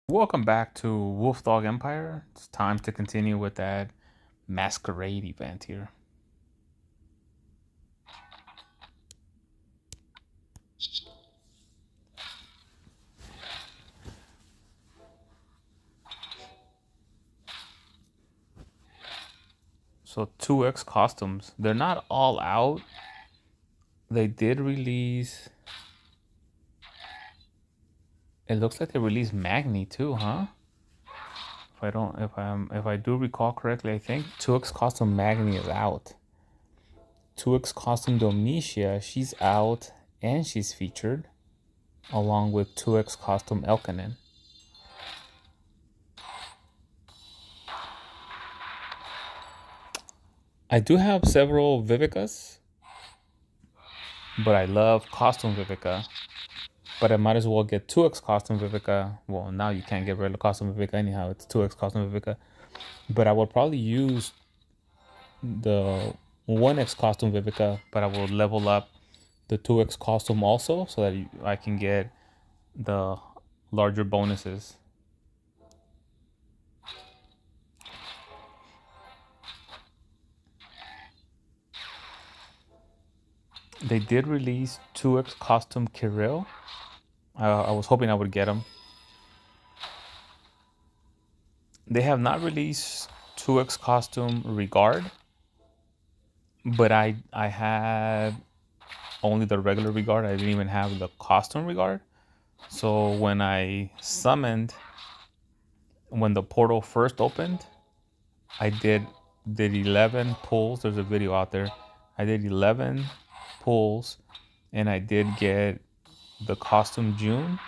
Welcome back to Wolfdog Empire. It's time to continue with that Masquerade event here. So 2X costumes. They're not all out. They did release. It looks like they released Magni too, huh? If I do recall correctly, I think 2X costume Magni is out. 2X costume Domitia, she's out and she's featured along with 2X costume Elkanen. I do have several Vivicas, but I love costume Vivica. But I might as well get 2X costume Vivica. Well, now you can't get rid of costume Vivica anyhow. It's 2X costume Vivica. But I will probably use the 1X costume Vivica, but I will level up the 2X costume also so that I can get the larger bonuses. They did release 2X costume Kirill. I was hoping I would get them. They have not released 2X costume Regard, but I had only the regular Regard. I didn't even have the costume Regard. So when the portal first opened, I did 11 pulls. There's a video out there. I did 11 pulls, and I did get the costume June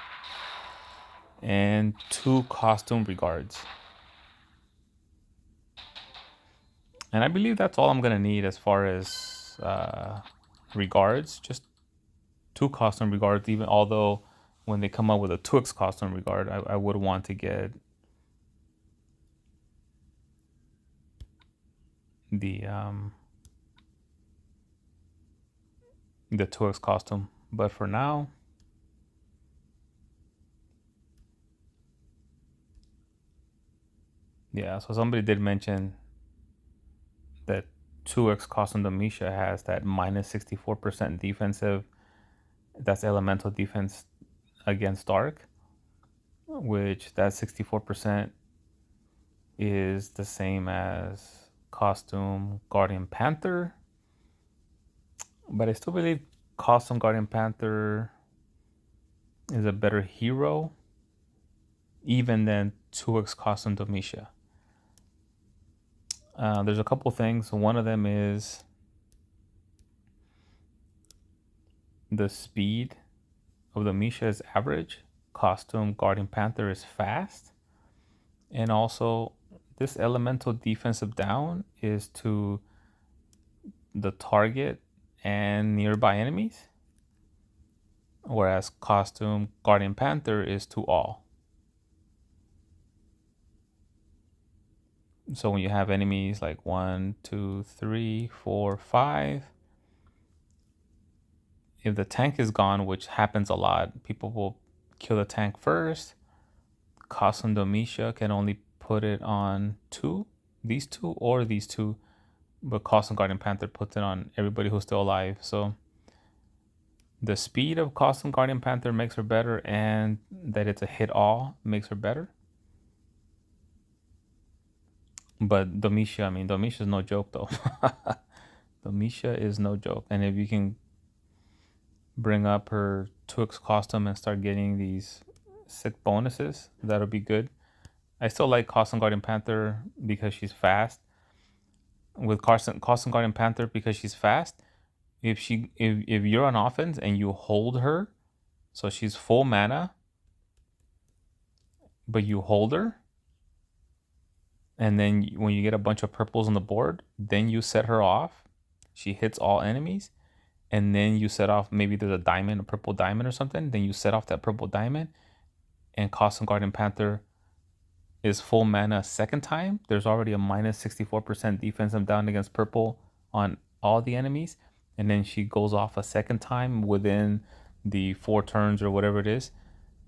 and 2 costume Regards. And I believe that's all I'm gonna need as far as Regards. Just 2 costume Regards. Even although when they come up with a 2X costume Regard, I would want to get the 2X costume. But for now, yeah. So somebody did mention that 2X costume Domitia has that minus 64% defensive. That's elemental defense against dark, which that 64% is the same as costume Guardian Panther. But I still believe costume Guardian Panther is a better hero even than 2X costume Domitia. There's a couple things. One of them is the speed of the Misha is average. Costume Guardian Panther is fast. And also, this elemental defensive down is to the target and nearby enemies. Whereas costume Guardian Panther is to all. So when you have enemies like 1, 2, 3, 4, 5, if the tank is gone, which happens a lot, people will kill the tank first. Costume Domitia can only put it on 2, these 2 or these 2, but Costume Guardian Panther puts it on everybody who's still alive. So the speed of Costume Guardian Panther makes her better, and that it's a hit all makes her better. But Domitia is no joke though. Domitia is no joke, and if you can bring up her 2X costume and start getting these sick bonuses, that'll be good. I still like Costume Guardian Panther because she's fast. With Costume Guardian Panther because she's fast, if you're on offense and you hold her, so she's full mana, but you hold her, and then when you get a bunch of purples on the board, then you set her off. She hits all enemies, and then you set off, maybe there's a diamond, a purple diamond or something. Then you set off that purple diamond, and Costume Guardian Panther is full mana a second time. There's already a minus 64% defensive down against purple on all the enemies, and then she goes off a second time within the 4 turns or whatever it is.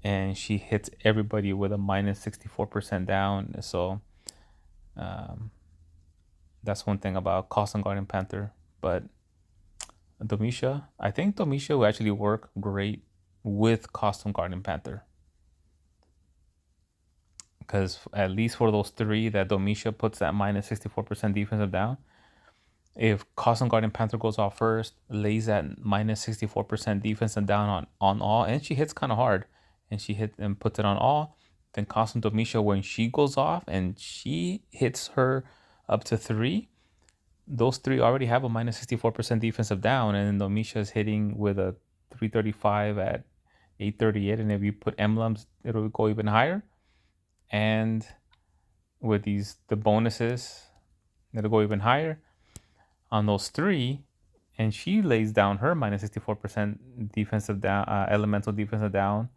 and she hits everybody with a minus 64% down. So um, that's one thing about Coston Guardian Panther. But Domisha, I think Domisha will actually work great with Custom Guardian Panther. Because at least for those three that Domisha puts that minus 64% defensive down, if Custom Guardian Panther goes off first, lays that minus 64% defensive down on all, and she hits kind of hard, and she hit and puts it on all, then Custom Domisha, when she goes off and she hits her up to three, those three already have a minus 64% defensive down, and then Domisha's hitting with a 335 at 838, and if you put emblems, it'll go even higher. And with the bonuses, it'll go even higher on those three. And she lays down her minus 64% defensive down, elemental defensive down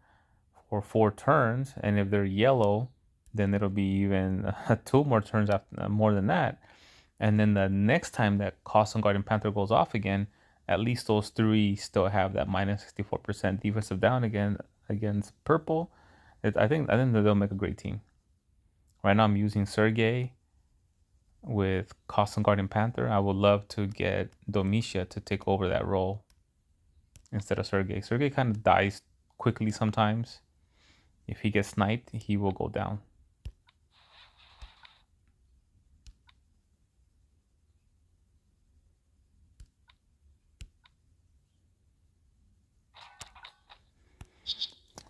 for 4 turns. And if they're yellow, then it'll be even 2 more turns after, more than that. And then the next time that Custom Guardian Panther goes off again, at least those three still have that minus 64% defensive down again against purple. I think that they'll make a great team. Right now I'm using Sergey with Custom Guardian Panther. I would love to get Domisha to take over that role instead of Sergey. Sergey kind of dies quickly sometimes. If he gets sniped, he will go down.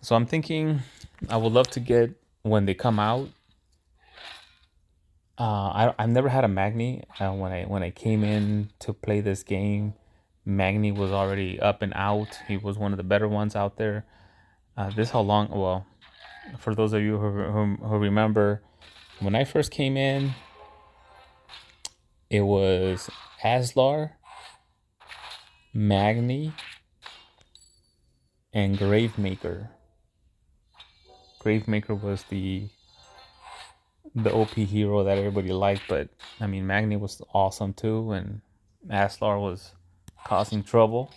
So I'm thinking I would love to get, when they come out. I've never had a Magni. When I came in to play this game, Magni was already up and out. He was one of the better ones out there. This how long? Well, for those of you who remember, when I first came in, it was Aslar, Magni, and Gravemaker. Gravemaker was the OP hero that everybody liked, but I mean Magni was awesome too, and Aslar was causing trouble.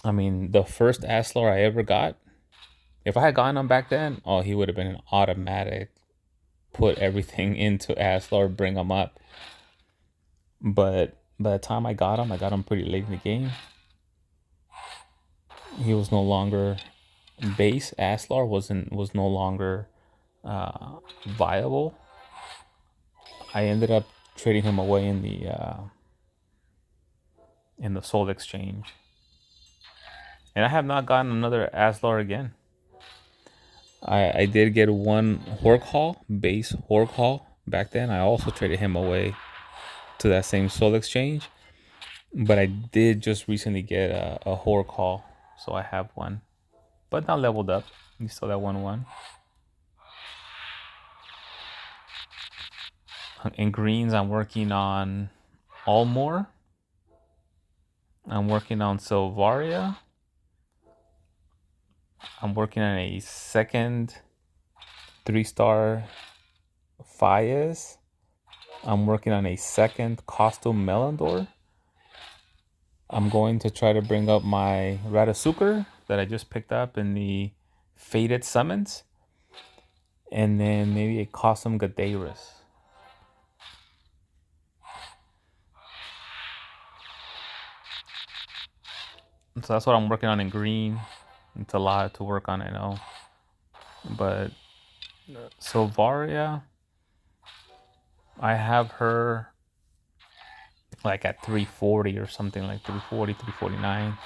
I mean, the first Aslar I ever got, if I had gotten him back then, oh, he would have been an automatic. Put everything into Aslar, bring him up. But by the time I got him pretty late in the game. He was no longer base. Aslar was no longer viable. I ended up trading him away in the soul exchange, and I have not gotten another Aslar again. I did get one Hork Hall, base Hork Hall back then. I also traded him away to that same soul exchange, but I did just recently get a Hork Hall, so I have one, but not leveled up. You still that 1/1. In greens, I'm working on Almor. I'm working on Silvaria. I'm working on a second 3-star Fayez. I'm working on a second costume Melendor. I'm going to try to bring up my Radasuker that I just picked up in the Faded Summons. And then maybe a costume Gadairus. So that's what I'm working on in green. It's a lot to work on, I know. But Silvaria, I have her like at 340 or something, like 340, 349.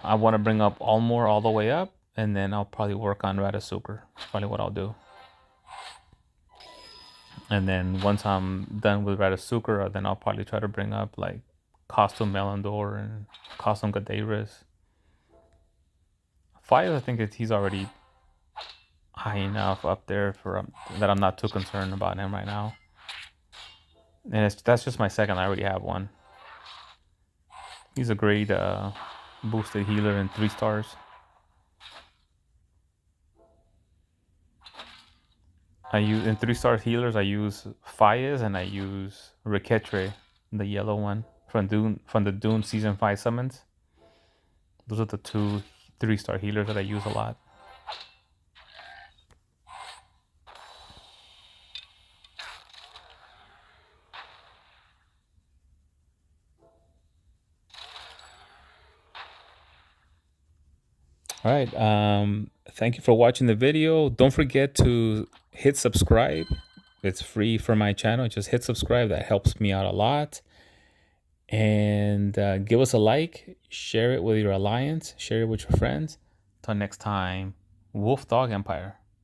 I want to bring up Almor all the way up, and then I'll probably work on Radasuker. That's probably what I'll do. And then once I'm done with Radasuker, then I'll probably try to bring up like Costume Melendor and Costume Gadairus. Fire, I think he's already high enough up there for that I'm not too concerned about him right now. And that's just my second. I already have one. He's a great boosted healer in 3 stars. I use in 3-star healers. I use Fayez and I use Reketre, the yellow one from the Dune season 5 summons. Those are the two 3-star healers that I use a lot. All right. Thank you for watching the video. Don't forget to hit subscribe. It's free for my channel. Just hit subscribe. That helps me out a lot. And give us a like. Share it with your alliance. Share it with your friends. Till next time, Wolf Dog Empire.